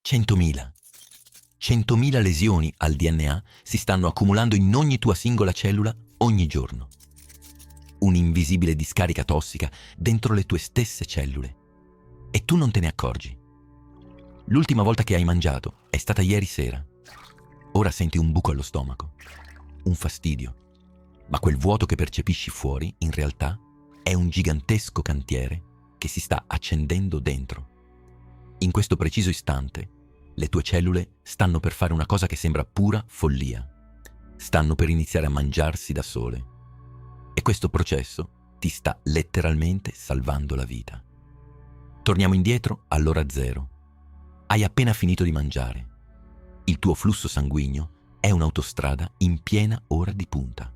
100.000. 100.000 lesioni al DNA si stanno accumulando in ogni tua singola cellula ogni giorno. Un'invisibile discarica tossica dentro le tue stesse cellule. E tu non te ne accorgi. L'ultima volta che hai mangiato è stata ieri sera. Ora senti un buco allo stomaco, un fastidio. Ma quel vuoto che percepisci fuori, in realtà, è un gigantesco cantiere che si sta accendendo dentro. In questo preciso istante, le tue cellule stanno per fare una cosa che sembra pura follia. Stanno per iniziare a mangiarsi da sole. E questo processo ti sta letteralmente salvando la vita. Torniamo indietro all'ora zero. Hai appena finito di mangiare. Il tuo flusso sanguigno è un'autostrada in piena ora di punta.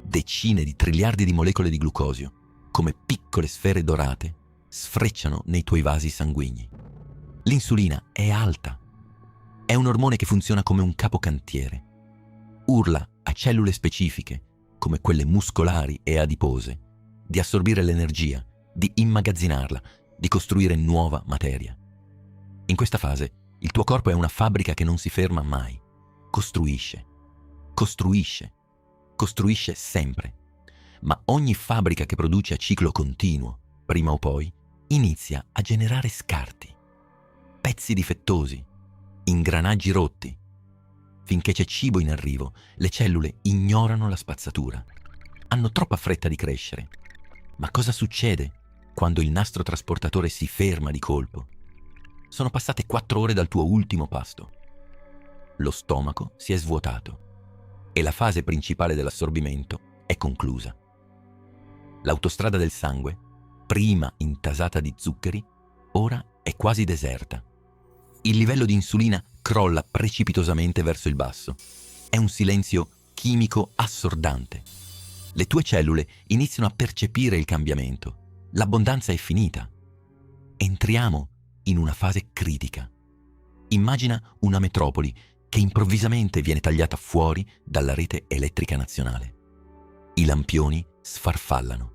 Decine di triliardi di molecole di glucosio, come piccole sfere dorate, sfrecciano nei tuoi vasi sanguigni. L'insulina è alta. È un ormone che funziona come un capocantiere. Urla a cellule specifiche, come quelle muscolari e adipose, di assorbire l'energia, di immagazzinarla, di costruire nuova materia. In questa fase, il tuo corpo è una fabbrica che non si ferma mai. Costruisce, costruisce, costruisce sempre. Ma ogni fabbrica che produce a ciclo continuo, prima o poi, inizia a generare scarti, pezzi difettosi, ingranaggi rotti. Finché c'è cibo in arrivo, le cellule ignorano la spazzatura. Hanno troppa fretta di crescere. Ma cosa succede quando il nastro trasportatore si ferma di colpo? Sono passate 4 ore dal tuo ultimo pasto. Lo stomaco si è svuotato e la fase principale dell'assorbimento è conclusa. L'autostrada del sangue, prima intasata di zuccheri, ora è quasi deserta. Il livello di insulina crolla precipitosamente verso il basso. È un silenzio chimico assordante. Le tue cellule iniziano a percepire il cambiamento. L'abbondanza è finita. Entriamo in una fase critica. Immagina una metropoli che improvvisamente viene tagliata fuori dalla rete elettrica nazionale. I lampioni sfarfallano.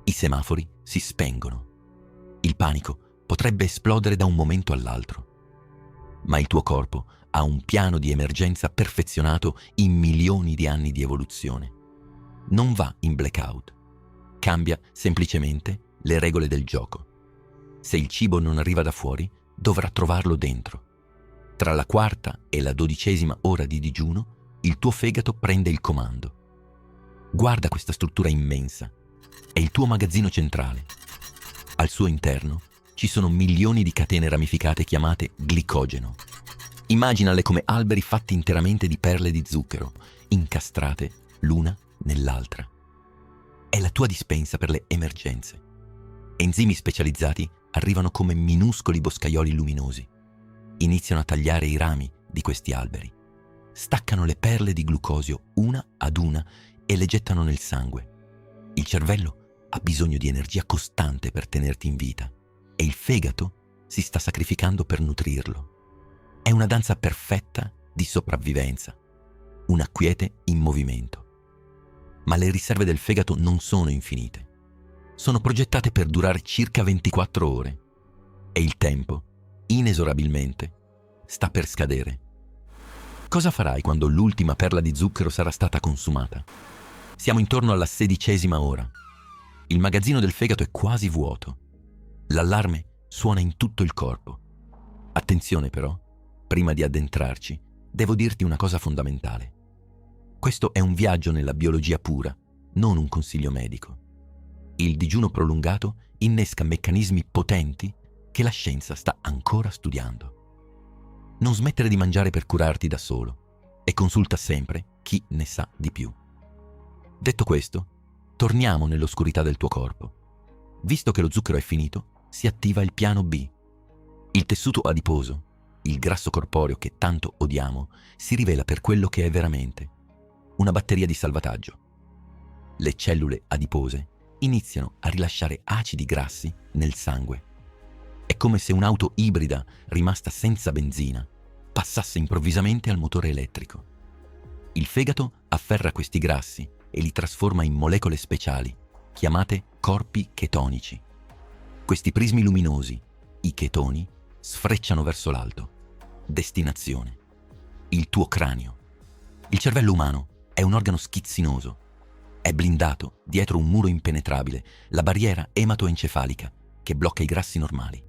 I semafori si spengono. Il panico potrebbe esplodere da un momento all'altro. Ma il tuo corpo ha un piano di emergenza perfezionato in milioni di anni di evoluzione. Non va in blackout. Cambia semplicemente le regole del gioco. Se il cibo non arriva da fuori, dovrà trovarlo dentro. Tra la 4ª e la 12ª ora di digiuno, il tuo fegato prende il comando. Guarda questa struttura immensa. È il tuo magazzino centrale. Al suo interno ci sono milioni di catene ramificate chiamate glicogeno. Immaginale come alberi fatti interamente di perle di zucchero, incastrate l'una nell'altra. È la tua dispensa per le emergenze. Enzimi specializzati arrivano come minuscoli boscaioli luminosi. Iniziano a tagliare i rami di questi alberi. Staccano le perle di glucosio una ad una e le gettano nel sangue. Il cervello ha bisogno di energia costante per tenerti in vita e il fegato si sta sacrificando per nutrirlo. È una danza perfetta di sopravvivenza, una quiete in movimento. Ma le riserve del fegato non sono infinite. Sono progettate per durare circa 24 ore e il tempo, inesorabilmente, sta per scadere. Cosa farai quando l'ultima perla di zucchero sarà stata consumata? Siamo intorno alla 16ª ora. Il magazzino del fegato è quasi vuoto. L'allarme suona in tutto il corpo. Attenzione però, prima di addentrarci, devo dirti una cosa fondamentale. Questo è un viaggio nella biologia pura, non un consiglio medico. Il digiuno prolungato innesca meccanismi potenti che la scienza sta ancora studiando. Non smettere di mangiare per curarti da solo e consulta sempre chi ne sa di più. Detto questo, torniamo nell'oscurità del tuo corpo. Visto che lo zucchero è finito, si attiva il piano B. Il tessuto adiposo, il grasso corporeo che tanto odiamo, si rivela per quello che è veramente: una batteria di salvataggio. Le cellule adipose iniziano a rilasciare acidi grassi nel sangue. È come se un'auto ibrida rimasta senza benzina passasse improvvisamente al motore elettrico. Il fegato afferra questi grassi e li trasforma in molecole speciali, chiamate corpi chetonici. Questi prismi luminosi, i chetoni, sfrecciano verso l'alto. destinazione: il tuo cranio. Il cervello umano è un organo schizzinoso. È blindato dietro un muro impenetrabile, la barriera ematoencefalica che blocca i grassi normali.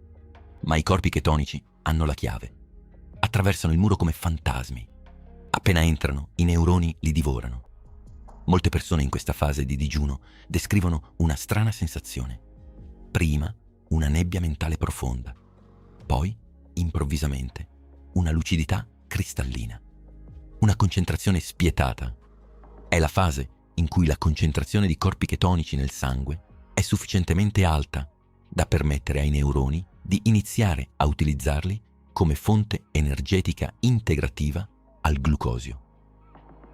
Ma i corpi chetonici hanno la chiave. Attraversano il muro come fantasmi. Appena entrano, i neuroni li divorano. Molte persone in questa fase di digiuno descrivono una strana sensazione. Prima una nebbia mentale profonda, poi, improvvisamente, una lucidità cristallina, una concentrazione spietata. È la fase in cui la concentrazione di corpi chetonici nel sangue è sufficientemente alta da permettere ai neuroni di iniziare a utilizzarli come fonte energetica integrativa al glucosio.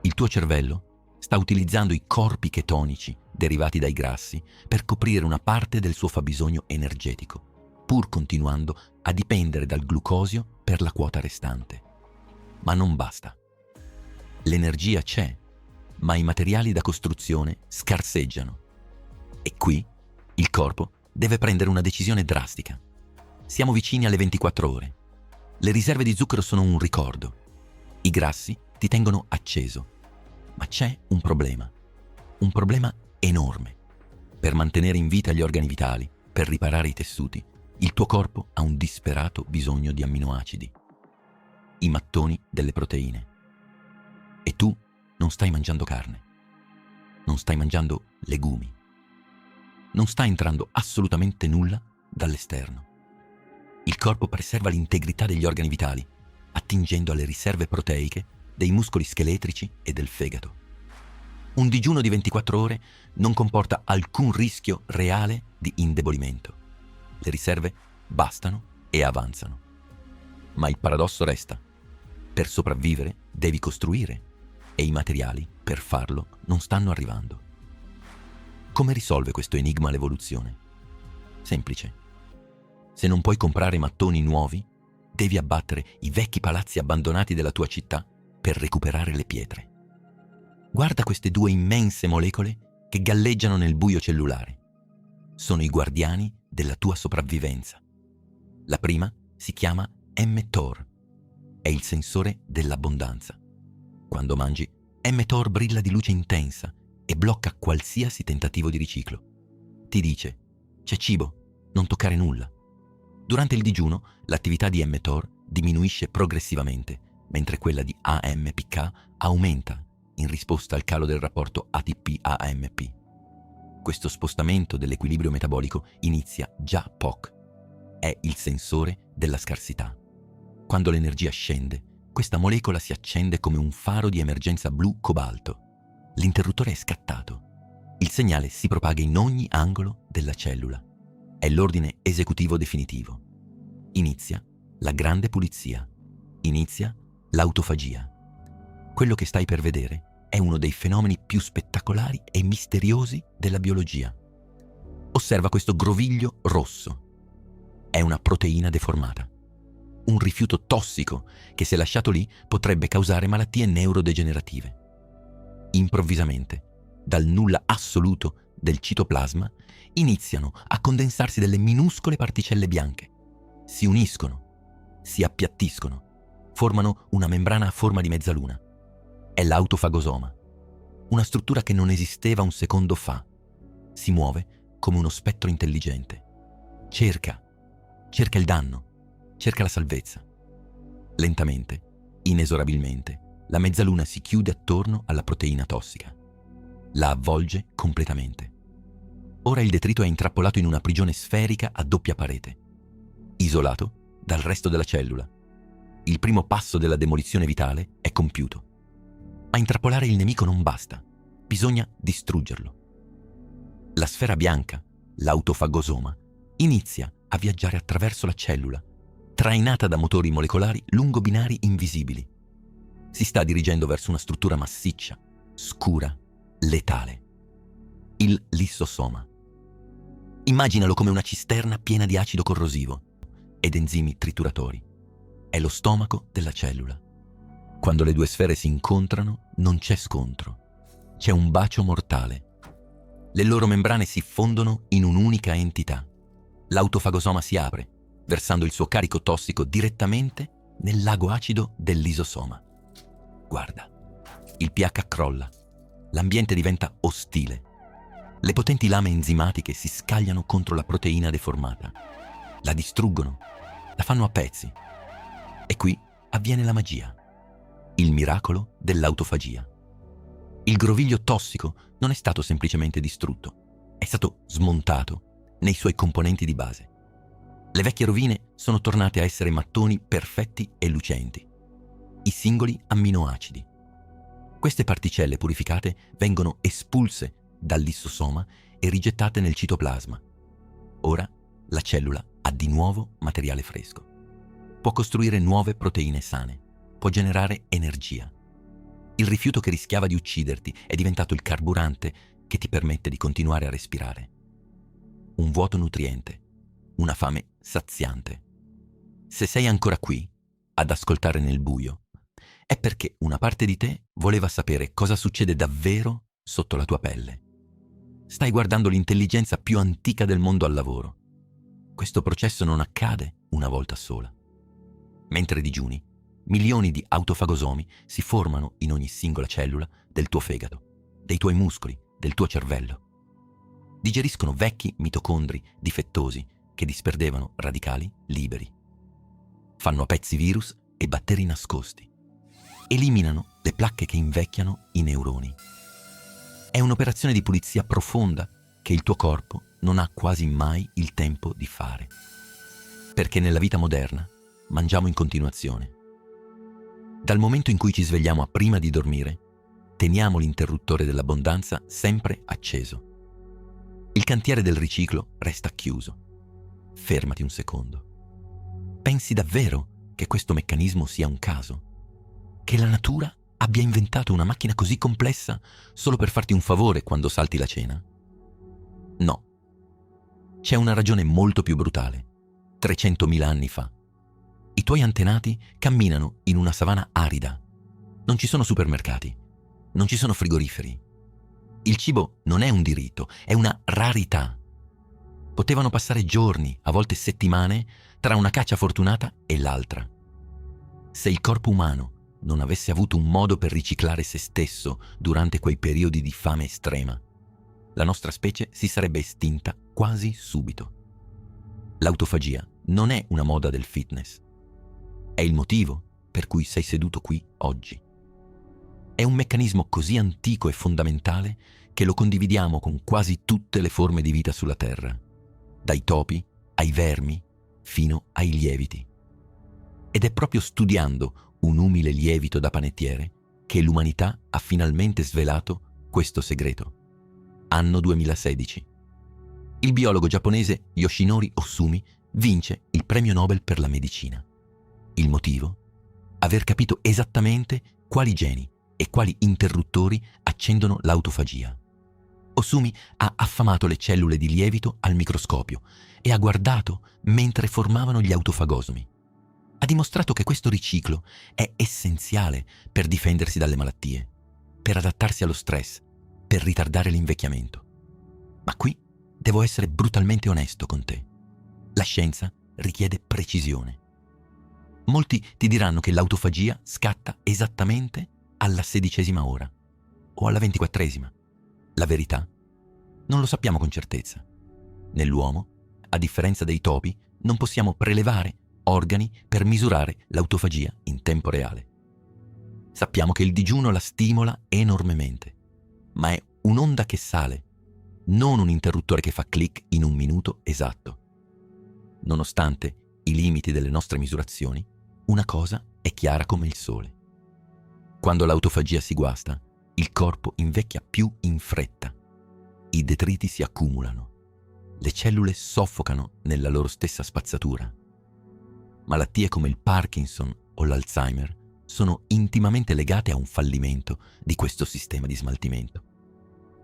Il tuo cervello sta utilizzando i corpi chetonici derivati dai grassi per coprire una parte del suo fabbisogno energetico, pur continuando a dipendere dal glucosio per la quota restante. Ma non basta. L'energia c'è, ma i materiali da costruzione scarseggiano. E qui il corpo deve prendere una decisione drastica. Siamo vicini alle 24 ore. Le riserve di zucchero sono un ricordo. I grassi ti tengono acceso. Ma c'è un problema enorme. Per mantenere in vita gli organi vitali, per riparare i tessuti, il tuo corpo ha un disperato bisogno di amminoacidi, i mattoni delle proteine. E tu non stai mangiando carne, non stai mangiando legumi, non sta entrando assolutamente nulla dall'esterno. Il corpo preserva l'integrità degli organi vitali, attingendo alle riserve proteiche dei muscoli scheletrici e del fegato. Un digiuno di 24 ore non comporta alcun rischio reale di indebolimento. Le riserve bastano e avanzano. Ma il paradosso resta: per sopravvivere devi costruire, e i materiali per farlo non stanno arrivando. Come risolve questo enigma l'evoluzione? Semplice. Se non puoi comprare mattoni nuovi, devi abbattere i vecchi palazzi abbandonati della tua città per recuperare le pietre. Guarda queste due immense molecole che galleggiano nel buio cellulare. Sono i guardiani della tua sopravvivenza. La prima si chiama mTOR. È il sensore dell'abbondanza. Quando mangi, mTOR brilla di luce intensa e blocca qualsiasi tentativo di riciclo. Ti dice: c'è cibo, non toccare nulla. Durante il digiuno, l'attività di mTOR diminuisce progressivamente, mentre quella di AMPK aumenta in risposta al calo del rapporto ATP-AMP. Questo spostamento dell'equilibrio metabolico inizia già POC. È il sensore della scarsità. Quando l'energia scende, questa molecola si accende come un faro di emergenza blu cobalto. L'interruttore è scattato. Il segnale si propaga in ogni angolo della cellula. È l'ordine esecutivo definitivo. Inizia la grande pulizia. Inizia l'autofagia. Quello che stai per vedere è uno dei fenomeni più spettacolari e misteriosi della biologia. Osserva questo groviglio rosso. È una proteina deformata. Un rifiuto tossico che, se lasciato lì, potrebbe causare malattie neurodegenerative. Improvvisamente, dal nulla assoluto del citoplasma, iniziano a condensarsi delle minuscole particelle bianche. Si uniscono, si appiattiscono, formano una membrana a forma di mezzaluna. È l'autofagosoma, una struttura che non esisteva un secondo fa. Si muove come uno spettro intelligente. Cerca il danno, cerca la salvezza. Lentamente, inesorabilmente, la mezzaluna si chiude attorno alla proteina tossica. La avvolge completamente. Ora il detrito è intrappolato in una prigione sferica a doppia parete, isolato dal resto della cellula. Il primo passo della demolizione vitale è compiuto. Ma intrappolare il nemico non basta, bisogna distruggerlo. La sfera bianca, l'autofagosoma, inizia a viaggiare attraverso la cellula, trainata da motori molecolari lungo binari invisibili. Si sta dirigendo verso una struttura massiccia, scura, letale. Il lissosoma. Immaginalo come una cisterna piena di acido corrosivo ed enzimi trituratori. È lo stomaco della cellula. Quando le due sfere si incontrano, non c'è scontro. C'è un bacio mortale. Le loro membrane si fondono in un'unica entità. L'autofagosoma si apre, versando il suo carico tossico direttamente nel lago acido del lisosoma. Guarda, il pH crolla, l'ambiente diventa ostile. Le potenti lame enzimatiche si scagliano contro la proteina deformata, la distruggono, la fanno a pezzi. E qui avviene la magia, il miracolo dell'autofagia. Il groviglio tossico non è stato semplicemente distrutto, è stato smontato nei suoi componenti di base. Le vecchie rovine sono tornate a essere mattoni perfetti e lucenti, i singoli amminoacidi. Queste particelle purificate vengono espulse dal lissosoma e rigettate nel citoplasma. Ora la cellula ha di nuovo materiale fresco. Può costruire nuove proteine sane, può generare energia. Il rifiuto che rischiava di ucciderti è diventato il carburante che ti permette di continuare a respirare. Un vuoto nutriente, una fame saziante. Se sei ancora qui, ad ascoltare nel buio, è perché una parte di te voleva sapere cosa succede davvero sotto la tua pelle. Stai guardando l'intelligenza più antica del mondo al lavoro. Questo processo non accade una volta sola. Mentre digiuni, milioni di autofagosomi si formano in ogni singola cellula del tuo fegato, dei tuoi muscoli, del tuo cervello. Digeriscono vecchi mitocondri difettosi che disperdevano radicali liberi. Fanno a pezzi virus e batteri nascosti. Eliminano le placche che invecchiano i neuroni. È un'operazione di pulizia profonda che il tuo corpo non ha quasi mai il tempo di fare. Perché nella vita moderna mangiamo in continuazione. Dal momento in cui ci svegliamo a prima di dormire, teniamo l'interruttore dell'abbondanza sempre acceso. Il cantiere del riciclo resta chiuso. Fermati un secondo. Pensi davvero che questo meccanismo sia un caso? Che la natura abbia inventato una macchina così complessa solo per farti un favore quando salti la cena? No. C'è una ragione molto più brutale. 300.000 anni fa. I tuoi antenati camminano in una savana arida. Non ci sono supermercati. Non ci sono frigoriferi. Il cibo non è un diritto, è una rarità. Potevano passare giorni, a volte settimane, tra una caccia fortunata e l'altra. Se il corpo umano non avesse avuto un modo per riciclare se stesso durante quei periodi di fame estrema, la nostra specie si sarebbe estinta quasi subito. L'autofagia non è una moda del fitness. È il motivo per cui sei seduto qui oggi. È un meccanismo così antico e fondamentale che lo condividiamo con quasi tutte le forme di vita sulla Terra, dai topi ai vermi fino ai lieviti. Ed è proprio studiando un umile lievito da panettiere che l'umanità ha finalmente svelato questo segreto. Anno 2016. Il biologo giapponese Yoshinori Ohsumi vince il premio Nobel per la medicina. Il motivo? Aver capito esattamente quali geni e quali interruttori accendono l'autofagia. Ohsumi ha affamato le cellule di lievito al microscopio e ha guardato mentre formavano gli autofagosomi. Ha dimostrato che questo riciclo è essenziale per difendersi dalle malattie, per adattarsi allo stress, per ritardare l'invecchiamento. Ma qui devo essere brutalmente onesto con te. La scienza richiede precisione. Molti ti diranno che l'autofagia scatta esattamente alla 16ª ora o alla 24ª. La verità? Non lo sappiamo con certezza. Nell'uomo, a differenza dei topi, non possiamo prelevare organi per misurare l'autofagia in tempo reale. Sappiamo che il digiuno la stimola enormemente, ma è un'onda che sale, non un interruttore che fa click in un minuto esatto. Nonostante i limiti delle nostre misurazioni, una cosa è chiara come il sole. Quando l'autofagia si guasta, il corpo invecchia più in fretta. I detriti si accumulano. Le cellule soffocano nella loro stessa spazzatura. Malattie come il Parkinson o l'Alzheimer sono intimamente legate a un fallimento di questo sistema di smaltimento.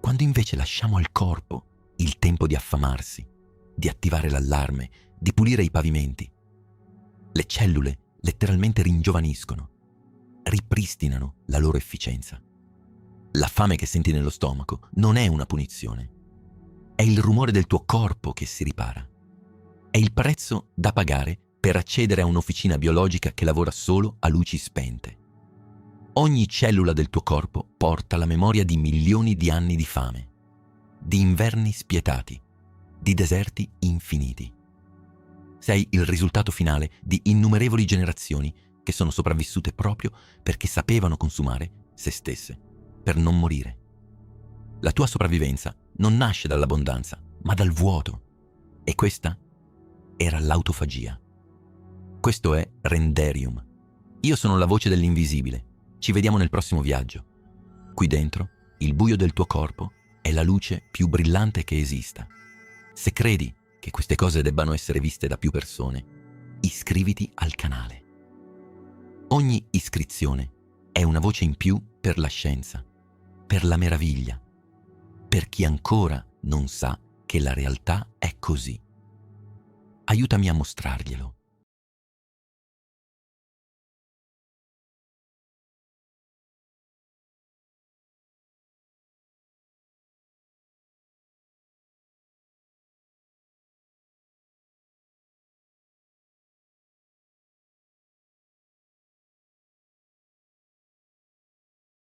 Quando invece lasciamo al corpo il tempo di affamarsi, di attivare l'allarme, di pulire i pavimenti, le cellule letteralmente ringiovaniscono, ripristinano la loro efficienza. La fame che senti nello stomaco non è una punizione. È il rumore del tuo corpo che si ripara. È il prezzo da pagare per accedere a un'officina biologica che lavora solo a luci spente. Ogni cellula del tuo corpo porta la memoria di milioni di anni di fame, di inverni spietati, di deserti infiniti. Sei il risultato finale di innumerevoli generazioni che sono sopravvissute proprio perché sapevano consumare se stesse, per non morire. La tua sopravvivenza non nasce dall'abbondanza, ma dal vuoto. E questa era l'autofagia. Questo è Renderium. Io sono la voce dell'invisibile. Ci vediamo nel prossimo viaggio. Qui dentro, il buio del tuo corpo è la luce più brillante che esista. Se credi che queste cose debbano essere viste da più persone, iscriviti al canale. Ogni iscrizione è una voce in più per la scienza, per la meraviglia, per chi ancora non sa che la realtà è così. Aiutami a mostrarglielo.